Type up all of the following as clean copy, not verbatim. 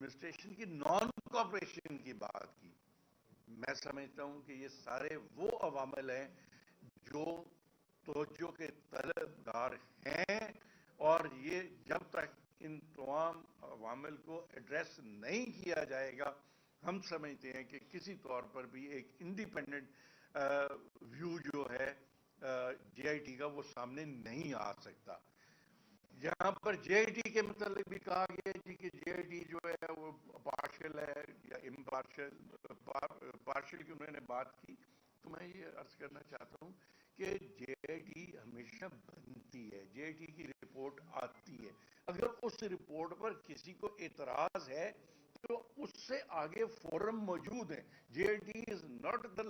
Administration کی naan cooperation کی بات کی. میں سمجھتا ہوں کہ یہ سارے وہ عوامل ہیں جو توجہ کے طلبگار ہیں, اور یہ جب تک ان تمام عوامل کو ایڈریس نہیں کیا جائے گا, ہم سمجھتے ہیں کہ کسی طور پر بھی ایک انڈیپینڈنٹ ویو جو ہے جے آئی ٹی کا وہ سامنے نہیں آ سکتا. یہاں پر جے آئی ٹی کے متعلق بھی کہا گیا جی کہ جے آئی ٹی جو ہے وہ پارشل ہے یا امپارشل, پارشل کی انہوں نے بات کی. تو میں یہ عرض کرنا چاہتا ہوں کہ جے آئی ٹی ہمیشہ بنتی ہے, جے آئی ٹی کی رپورٹ آتی ہے. اگر اس رپورٹ پر کسی کو اعتراض ہے تو اس سے آگے فورم موجود ہیں. J I T is not the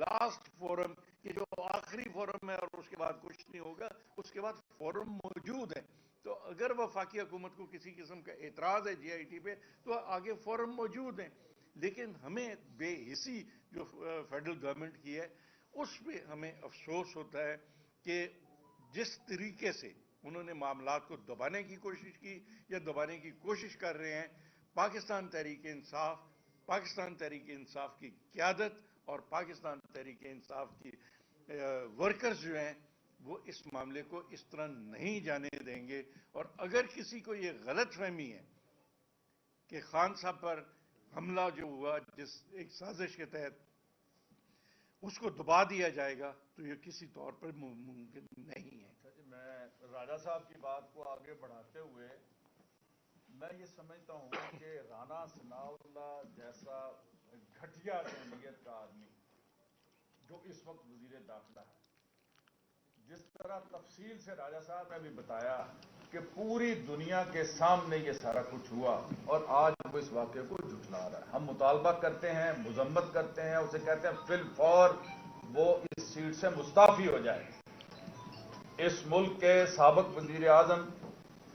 last forum کہ جو آخری فورم ہے اور اس کے بعد کچھ نہیں ہوگا, اس کے بعد فورم موجود ہیں. تو اگر وفاقی حکومت کو کسی قسم کا اعتراض ہے جے آئی ٹی پہ تو آگے فورم موجود ہیں. لیکن ہمیں بے حسی جو فیڈرل گورنمنٹ کی ہے اس پہ ہمیں افسوس ہوتا ہے کہ جس طریقے سے انہوں نے معاملات کو دبانے کی کوشش کی یا دبانے کی کوشش کر رہے ہیں, پاکستان تحریک انصاف کی قیادت اور پاکستان تحریک انصاف کی ورکرز جو ہیں وہ اس معاملے کو اس طرح نہیں جانے دیں گے. اور اگر کسی کو یہ غلط فہمی ہے کہ خان صاحب پر حملہ جو ہوا جس ایک سازش کے تحت اس کو دبا دیا جائے گا, تو یہ کسی طور پر ممکن نہیں ہے. میں راجہ صاحب کی بات کو آگے بڑھاتے ہوئے میں یہ سمجھتا ہوں کہ رانا ثناء اللہ جیسا گھٹیا ذہنیت کا آدمی جو اس وقت وزیر داخلہ ہے, جس طرح تفصیل سے راجہ صاحب نے بھی بتایا کہ پوری دنیا کے سامنے یہ سارا کچھ ہوا اور آج وہ اس واقعے کو جھٹلا رہا ہے. ہم مطالبہ کرتے ہیں, مذمت کرتے ہیں, اسے کہتے ہیں فی الفور وہ اس سیٹ سے مستعفی ہو جائے. اس ملک کے سابق وزیر اعظم,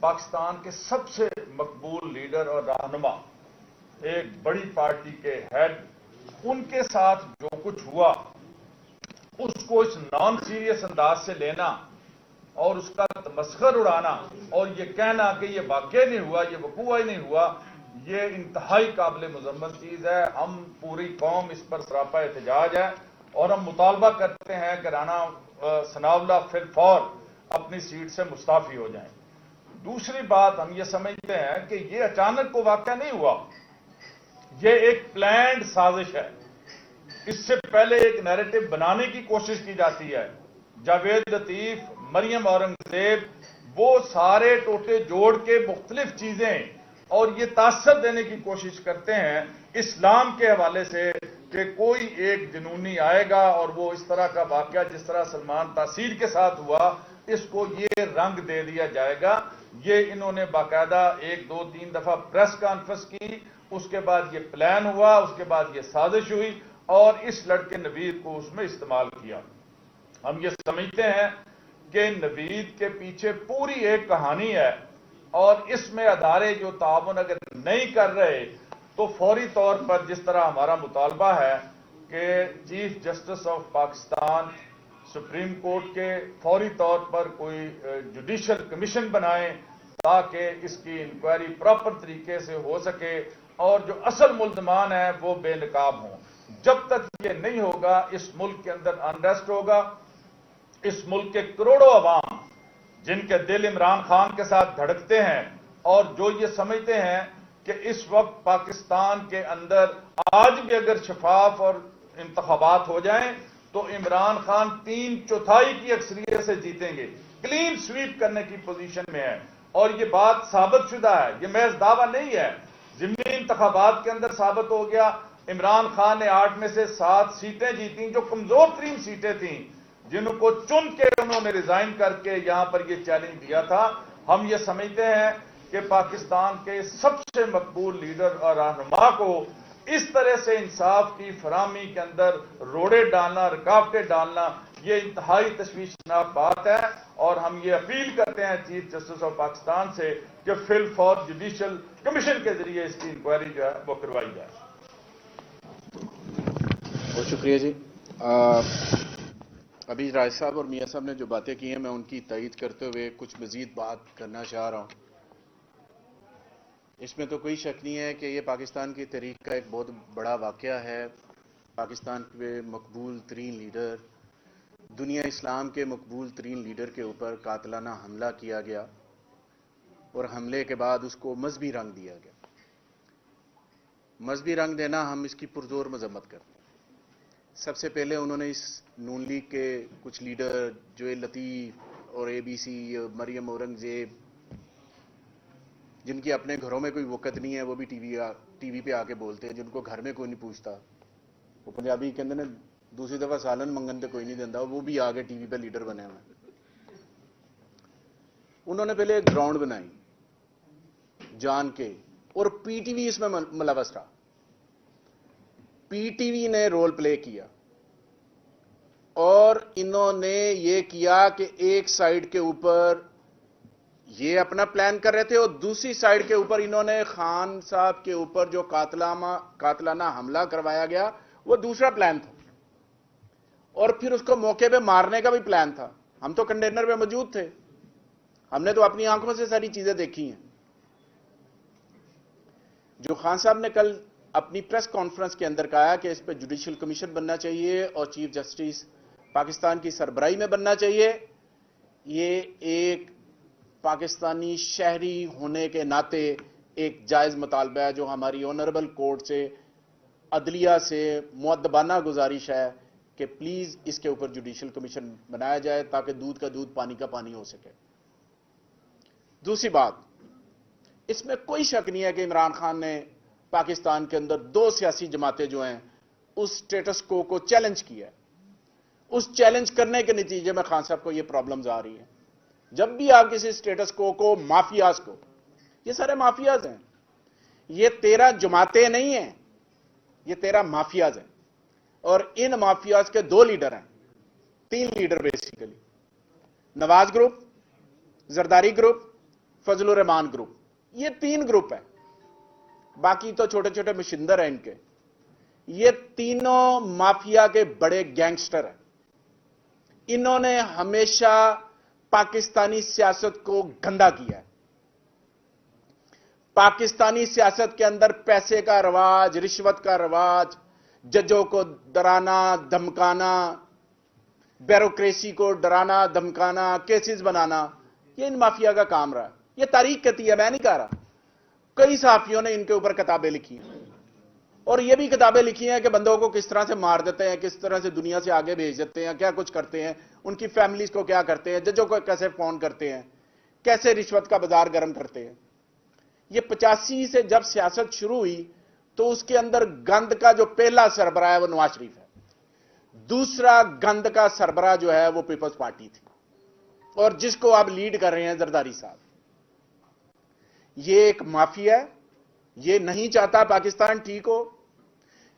پاکستان کے سب سے مقبول لیڈر اور رہنما, ایک بڑی پارٹی کے ہیڈ, ان کے ساتھ جو کچھ ہوا اس کو اس نان سیریس انداز سے لینا اور اس کا تمسخر اڑانا اور یہ کہنا کہ یہ واقع نہیں ہوا, یہ وقوع ہی نہیں ہوا, یہ انتہائی قابل مذمت چیز ہے. ہم پوری قوم اس پر سراپا احتجاج ہے اور ہم مطالبہ کرتے ہیں کہ رانا ثناء اللہ فی الفور اپنی سیٹ سے مستعفی ہو جائیں. دوسری بات, ہم یہ سمجھتے ہیں کہ یہ اچانک کو واقعہ نہیں ہوا, یہ ایک پلانڈ سازش ہے. اس سے پہلے ایک نیریٹو بنانے کی کوشش کی جاتی ہے. جاوید لطیف, مریم اورنگزیب, وہ سارے ٹوٹے جوڑ کے مختلف چیزیں اور یہ تاثر دینے کی کوشش کرتے ہیں اسلام کے حوالے سے کہ کوئی ایک جنونی آئے گا اور وہ اس طرح کا واقعہ جس طرح سلمان تاثیر کے ساتھ ہوا اس کو یہ رنگ دے دیا جائے گا. یہ انہوں نے باقاعدہ 1 2 3 دفعہ پریس کانفرنس کی, اس کے بعد یہ پلان ہوا, اس کے بعد یہ سازش ہوئی اور اس لڑکے نوید کو اس میں استعمال کیا. ہم یہ سمجھتے ہیں کہ نوید کے پیچھے پوری ایک کہانی ہے اور اس میں ادارے جو تعاون اگر نہیں کر رہے تو فوری طور پر جس طرح ہمارا مطالبہ ہے کہ chief justice of Pakistan supreme court کے فوری طور پر کوئی جوڈیشل کمیشن بنائیں تاکہ اس کی انکوائری پراپر طریقے سے ہو سکے اور جو اصل ملزمان ہیں وہ بے نقاب ہوں. جب تک یہ نہیں ہوگا اس ملک کے اندر انریسٹ ہوگا. اس ملک کے کروڑوں عوام جن کے دل عمران خان کے ساتھ دھڑکتے ہیں اور جو یہ سمجھتے ہیں کہ اس وقت پاکستان کے اندر آج بھی اگر شفاف اور انتخابات ہو جائیں تو عمران خان 3/4 کی اکثریت سے جیتیں گے, کلین سویپ کرنے کی پوزیشن میں ہے. اور یہ بات ثابت شدہ ہے, یہ محض دعویٰ نہیں ہے, ضمنی انتخابات کے اندر ثابت ہو گیا. عمران خان نے 8 میں سے 7 سیٹیں جیتیں جو کمزور ترین سیٹیں تھیں جن کو چن کے انہوں نے ریزائن کر کے یہاں پر یہ چیلنج دیا تھا. ہم یہ سمجھتے ہیں کہ پاکستان کے سب سے مقبول لیڈر اور رہنما کو اس طرح سے انصاف کی فراہمی کے اندر روڑے ڈالنا, رکاوٹیں ڈالنا, یہ انتہائی تشویشناک بات ہے. اور ہم یہ اپیل کرتے ہیں چیف جسٹس آف پاکستان سے کہ فی الفور جوڈیشل کمیشن کے ذریعے اس کی انکوائری جو ہے وہ کروائی جائے. بہت شکریہ جی. ابھی راج صاحب اور میاں صاحب نے جو باتیں کی ہیں میں ان کی تائید کرتے ہوئے کچھ مزید بات کرنا چاہ رہا ہوں. اس میں تو کوئی شک نہیں ہے کہ یہ پاکستان کی تاریخ کا ایک بہت بڑا واقعہ ہے. پاکستان کے مقبول ترین لیڈر، دنیا اسلام کے مقبول ترین لیڈر کے اوپر قاتلانہ حملہ کیا گیا اور حملے کے بعد اس کو مذہبی رنگ دیا گیا. مذہبی رنگ دینا ہم اس کی پرزور مذمت کرتے ہیں. سب سے پہلے انہوں نے اس نون لیگ کے کچھ لیڈر جو لطیف اور اے بی سی، مریم اورنگزیب، جن کی اپنے گھروں میں کوئی وقت نہیں ہے، وہ بھی ٹی وی پہ آ کے بولتے ہیں، جن کو گھر میں کوئی نہیں پوچھتا. وہ پنجابی کہتے ہیں نا، دوسری دفعہ سالن منگن تے کوئی نہیں دینا، وہ بھی آگے ٹی وی پہ لیڈر بنے ہوئے. انہوں نے پہلے ایک گراؤنڈ بنائی جان کے، اور پی ٹی وی اس میں ملوث رہا. پی ٹی وی نے رول پلے کیا اور انہوں نے یہ کیا کہ ایک سائیڈ کے اوپر یہ اپنا پلان کر رہے تھے اور دوسری سائیڈ کے اوپر انہوں نے خان صاحب کے اوپر جو قاتلانہ حملہ کروایا گیا وہ دوسرا پلان تھا، اور پھر اس کو موقع پہ مارنے کا بھی پلان تھا. ہم تو کنٹینر پہ موجود تھے، ہم نے تو اپنی آنکھوں سے ساری چیزیں دیکھی ہیں. جو خان صاحب نے کل اپنی پریس کانفرنس کے اندر کہا کہ اس پہ جوڈیشل کمیشن بننا چاہیے اور چیف جسٹس پاکستان کی سربراہی میں بننا چاہیے، یہ ایک پاکستانی شہری ہونے کے ناطے ایک جائز مطالبہ ہے جو ہماری آنریبل کورٹ سے، عدلیہ سے مؤدبانہ گزارش ہے کہ پلیز اس کے اوپر جوڈیشل کمیشن بنایا جائے تاکہ دودھ کا دودھ پانی کا پانی ہو سکے. دوسری بات، اس میں کوئی شک نہیں ہے کہ عمران خان نے پاکستان کے اندر دو سیاسی جماعتیں جو ہیں اس سٹیٹس کو چیلنج کیا ہے. اس چیلنج کرنے کے نتیجے میں خان صاحب کو یہ پرابلمز آ رہی ہیں. جب بھی آپ کسی سٹیٹس کو مافیاز کو، یہ سارے مافیاز ہیں، یہ 13 جماعتیں نہیں ہیں، یہ 13 مافیاز ہیں، اور ان مافیاز کے 2 لیڈر ہیں، 3 لیڈر بیسیکلی، نواز گروپ، زرداری گروپ، فضل الرحمان گروپ. یہ 3 گروپ ہیں، باقی تو چھوٹے چھوٹے مشندر ہیں ان کے. یہ تینوں مافیا کے بڑے گینگسٹر ہیں. انہوں نے ہمیشہ پاکستانی سیاست کو گندا کیا ہے. پاکستانی سیاست کے اندر پیسے کا رواج، رشوت کا رواج، ججوں کو ڈرانا دھمکانا، بیوروکریسی کو ڈرانا دھمکانا، کیسز بنانا، یہ ان مافیا کا کام رہا ہے. یہ تاریخ کہتی ہے، میں نہیں کہہ رہا. کئی صحافیوں نے ان کے اوپر کتابیں لکھی ہیں، اور یہ بھی کتابیں لکھی ہیں کہ بندوں کو کس طرح سے مار دیتے ہیں، کس طرح سے دنیا سے آگے بھیج دیتے ہیں، کیا کچھ کرتے ہیں، ان کی فیملیز کو کیا کرتے ہیں، ججوں کو کیسے فون کرتے ہیں، کیسے رشوت کا بازار گرم کرتے ہیں. یہ 85 سے جب سیاست شروع ہوئی تو اس کے اندر گند کا جو پہلا سربراہ ہے وہ نواز شریف ہے. دوسرا گند کا سربراہ جو ہے وہ پیپلز پارٹی تھی، اور جس کو آپ لیڈ کر رہے ہیں زرداری صاحب. یہ ایک مافیا ہے. یہ نہیں چاہتا پاکستان ٹھیک ہو،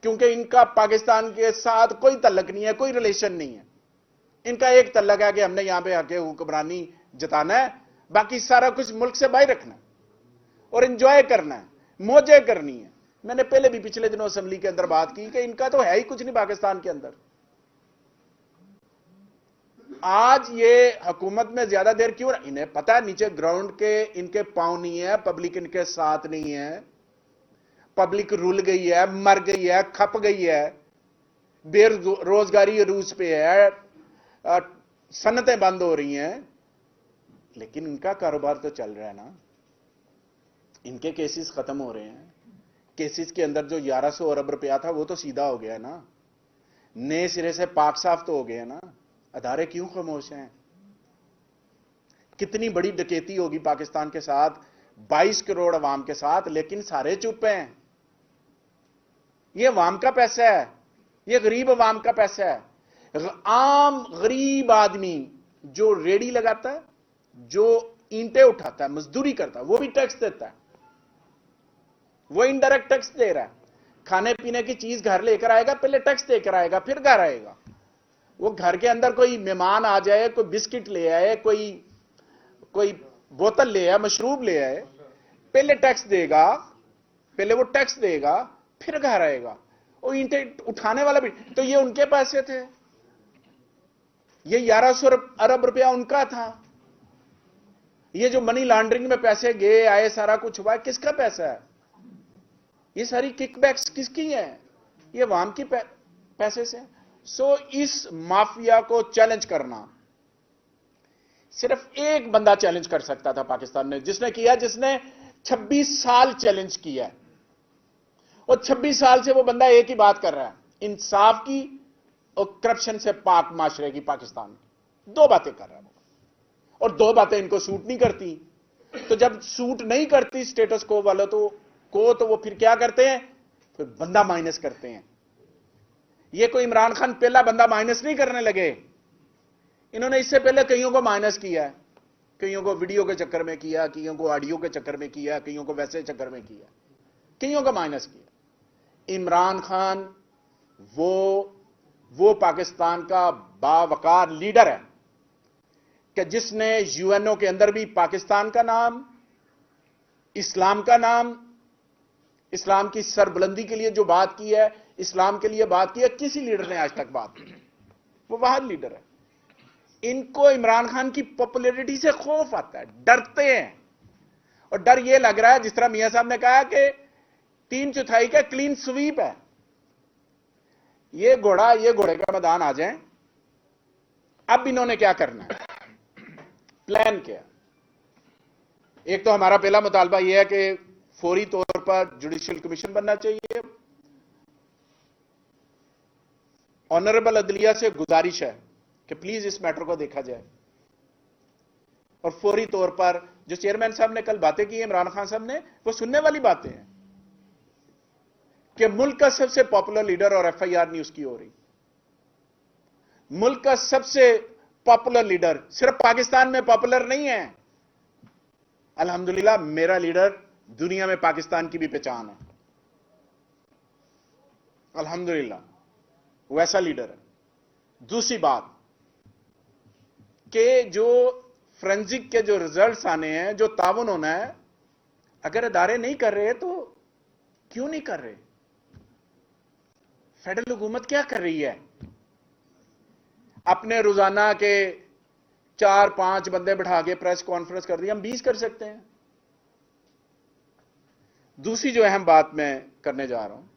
کیونکہ ان کا پاکستان کے ساتھ کوئی تعلق نہیں ہے، کوئی ریلیشن نہیں ہے. ان کا ایک تعلق ہے کہ ہم نے یہاں پہ حق حکمرانی جتانا ہے، باقی سارا کچھ ملک سے باہر رکھنا ہے اور انجوائے کرنا ہے، موجیں کرنی ہے. میں نے پہلے بھی پچھلے دنوں اسمبلی کے اندر بات کی کہ ان کا تو ہے ہی کچھ نہیں پاکستان کے اندر. آج یہ حکومت میں زیادہ دیر کیوں رہا؟ انہیں پتا ہے نیچے گراؤنڈ کے ان کے پاؤں نہیں ہے، پبلک ان کے ساتھ نہیں ہے، پبلک رول گئی ہے، مر گئی ہے، کھپ گئی ہے، بے روزگاری عروج پہ ہے، صنعتیں بند ہو رہی ہیں، لیکن ان کا کاروبار تو چل رہا ہے نا. ان کے کیسز ختم ہو رہے ہیں. کیسز کے اندر جو 1100 ارب روپیہ تھا وہ تو سیدھا ہو گیا نا، نئے سرے سے پاک صاف تو ہو گئے نا. ادارے کیوں خاموش ہیں؟ کتنی بڑی ڈکیتی ہوگی پاکستان کے ساتھ، 22 کروڑ عوام کے ساتھ، لیکن سارے چپ ہیں. یہ عوام کا پیسہ ہے، یہ غریب عوام کا پیسہ ہے. عام غریب آدمی جو ریڑی لگاتا ہے، جو اینٹیں اٹھاتا ہے، مزدوری کرتا ہے، وہ بھی ٹیکس دیتا ہے. وہ انڈائریکٹ ٹیکس دے رہا ہے. کھانے پینے کی چیز گھر لے کر آئے گا، پہلے ٹیکس دے کر آئے گا، پھر گھر آئے گا. وہ گھر کے اندر کوئی مہمان آ جائے، کوئی بسکٹ لے آئے، کوئی بوتل لے آئے، مشروب لے آئے، پہلے ٹیکس دے گا، پہلے وہ ٹیکس دے گا، پھر گھر آئے گا. اور اینٹیں اٹھانے والا بھی تو یہ ان کے پیسے تھے، یہ 1100 ارب روپیہ ان کا تھا. یہ جو منی لانڈرنگ میں پیسے گئے آئے سارا کچھ ہوا ہے، کس کا پیسہ ہے؟ یہ ساری کک بیکس کس کی ہیں؟ یہ عوام کی پیسے سے۔ سو اس مافیا کو چیلنج کرنا صرف ایک بندہ چیلنج کر سکتا تھا پاکستان نے، جس نے کیا، جس نے 26 سال چیلنج کیا ہے، اور 26 سال سے وہ بندہ ایک ہی بات کر رہا ہے، انصاف کی اور کرپشن سے پاک معاشرے کی پاکستان کی، دو باتیں کر رہا ہے وہ، اور دو باتیں ان کو سوٹ نہیں کرتی۔ تو جب سوٹ نہیں کرتی سٹیٹس کو والوں تو وہ پھر کیا کرتے ہیں؟ پھر بندہ مائنس کرتے ہیں۔ یہ کوئی عمران خان پہلا بندہ مائنس نہیں کرنے لگے، انہوں نے اس سے پہلے کئیوں کو مائنس کیا ہے، کئیوں کو ویڈیو کے چکر میں کیا، کئیوں کو آڈیو کے چکر میں کیا، کئیوں کو ویسے چکر میں کیا، کئیوں کو مائنس کیا۔ عمران خان وہ پاکستان کا باوقار لیڈر ہے کہ جس نے یو این او کے اندر بھی پاکستان کا نام، اسلام کا نام، اسلام کی سربلندی کے لیے جو بات کی ہے، اسلام کے لیے بات کی ہے، کسی لیڈر نے آج تک بات کی، وہ واحد لیڈر ہے۔ ان کو عمران خان کی پاپولیرٹی سے خوف آتا ہے، ڈرتے ہیں، اور ڈر یہ لگ رہا ہے جس طرح میاں صاحب نے کہا کہ 3/4 کا کلین سویپ ہے۔ یہ گھوڑے کا میدان آ جائیں، اب انہوں نے کیا کرنا ہے، پلان کیا؟ ایک تو ہمارا پہلا مطالبہ یہ ہے کہ فوری طور پر جوڈیشل کمیشن بننا چاہیے۔ آنریبل عدلیہ سے گزارش ہے کہ پلیز اس میٹر کو دیکھا جائے، اور فوری طور پر جو چیئرمین صاحب نے کل باتیں کی عمران خان صاحب نے، وہ سننے والی باتیں ہیں کہ ملک کا سب سے پاپولر لیڈر اور ایف آئی آر نہیں اس کی ہو رہی۔ ملک کا سب سے پاپولر لیڈر صرف پاکستان میں پاپولر نہیں ہے، الحمدللہ میرا لیڈر دنیا میں پاکستان کی بھی پہچان ہے، الحمدللہ ویسا لیڈر ہے۔ دوسری بات کہ جو فرینزک کے جو ریزلٹس آنے ہیں، جو تعاون ہونا ہے، اگر ادارے نہیں کر رہے تو کیوں نہیں کر رہے؟ فیڈرل حکومت کیا کر رہی ہے؟ اپنے روزانہ کے 4-5 بندے بٹھا کے پریس کانفرنس کر رہی ہے، ہم 20 کر سکتے ہیں۔ دوسری جو اہم بات میں کرنے جا رہا ہوں،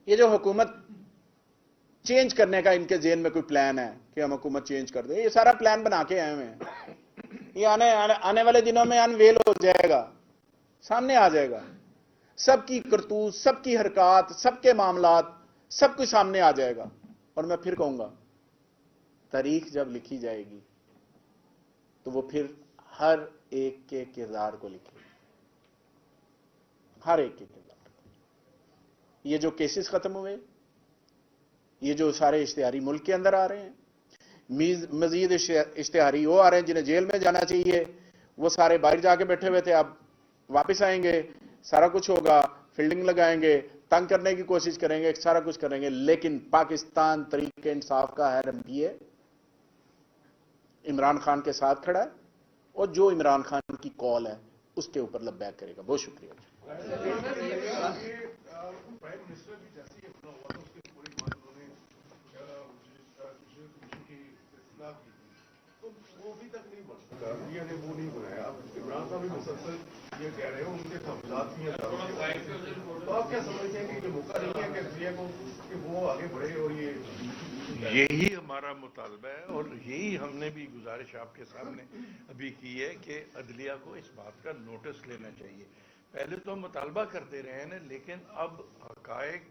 یہ جو حکومت چینج کرنے کا ان کے ذہن میں کوئی پلان ہے کہ ہم حکومت چینج کر دیں، یہ سارا پلان بنا کے آئے ہوئے ہیں، یہ آنے والے دنوں میں انویل ہو جائے گا، سامنے آ جائے گا، سب کی کرتوت، سب کی حرکات، سب کے معاملات، سب کچھ سامنے آ جائے گا۔ اور میں پھر کہوں گا، تاریخ جب لکھی جائے گی تو وہ پھر ہر ایک کے کردار کو لکھے گی، ہر ایک کے کردار کو۔ یہ جو کیسز ختم ہوئے، یہ جو سارے اشتہاری ملک کے اندر آ رہے ہیں، مزید اشتہاری وہ آ رہے ہیں جنہیں جیل میں جانا چاہیے، وہ سارے باہر جا کے بیٹھے ہوئے تھے، اب واپس آئیں گے، سارا کچھ ہوگا، فیلڈنگ لگائیں گے، تنگ کرنے کی کوشش کریں گے، سارا کچھ کریں گے، لیکن پاکستان تحریک انصاف کا حیرم کیے عمران خان کے ساتھ کھڑا ہے، اور جو عمران خان کی کال ہے اس کے اوپر لبیک کرے گا۔ بہت شکریہ۔ وہ ابھی تک نہیں بن سکا، انڈیا نے وہ نہیں بنایا۔ عمران صاحب بھی مسلسل یہ کہہ رہے ہیں، ان کے تحفظات بھی ہیں، تو آپ کیا سمجھتے ہیں کہ یہ موقع نہیں ہے کہ عدلیہ کو کہ وہ آگے بڑھے؟ اور یہی ہمارا مطالبہ ہے، اور یہی ہم نے بھی گزارش آپ کے سامنے ابھی کی ہے کہ عدلیہ کو اس بات کا نوٹس لینا چاہیے۔ پہلے تو ہم مطالبہ کرتے رہے ہیں، لیکن اب حقائق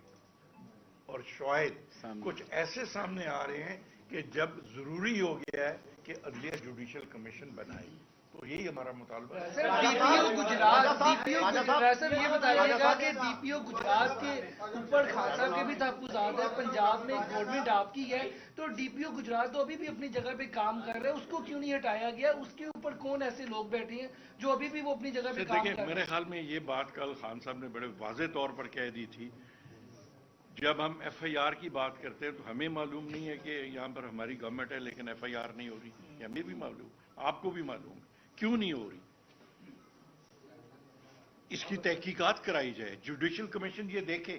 اور شواہد کچھ ایسے سامنے آ رہے ہیں کہ جب ضروری ہو گیا ہے کہ عدلیہ جوڈیشل کمیشن بنائے، تو یہی ہمارا مطالبہ ہے۔ سر ڈی پی او گجرات سر یہ بتائیے گا کہ ڈی پی او گجرات کے اوپر خان صاحب کے بھی تحفظات ہیں، پنجاب میں گورنمنٹ آپ کی ہے، تو ڈی پی او گجرات تو ابھی بھی اپنی جگہ پہ کام کر رہے ہیں، اس کو کیوں نہیں ہٹایا گیا؟ اس کے اوپر کون ایسے لوگ بیٹھے ہیں جو ابھی بھی وہ اپنی جگہ پہ کام کر رہے ہیں؟ میرے خیال میں یہ بات کل خان صاحب نے بڑے واضح طور پر کہہ دی تھی۔ جب ہم ایف آئی آر کی بات کرتے ہیں تو ہمیں معلوم نہیں ہے کہ یہاں پر ہماری گورنمنٹ ہے لیکن ایف آئی آر نہیں ہو رہی، یہ ہمیں بھی معلوم، آپ کو بھی معلوم ہے کیوں نہیں ہو رہی۔ اس کی تحقیقات کرائی جائے، جوڈیشل کمیشن یہ دیکھے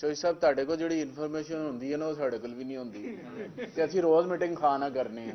ਚੋਈ ਸਾਹਿਬ ਤੁਹਾਡੇ ਕੋਲ ਜਿਹੜੀ ਇਨਫੋਰਮੇਸ਼ਨ ਹੁੰਦੀ ਹੈ ਨਾ ਉਹ ਸਾਡੇ ਕੋਲ ਵੀ ਨਹੀਂ ਹੁੰਦੀ ਤੇ ਅਸੀਂ ਰੋਜ਼ ਮੀਟਿੰਗ ਖਾਣਾ ਕਰਨੇ ਆ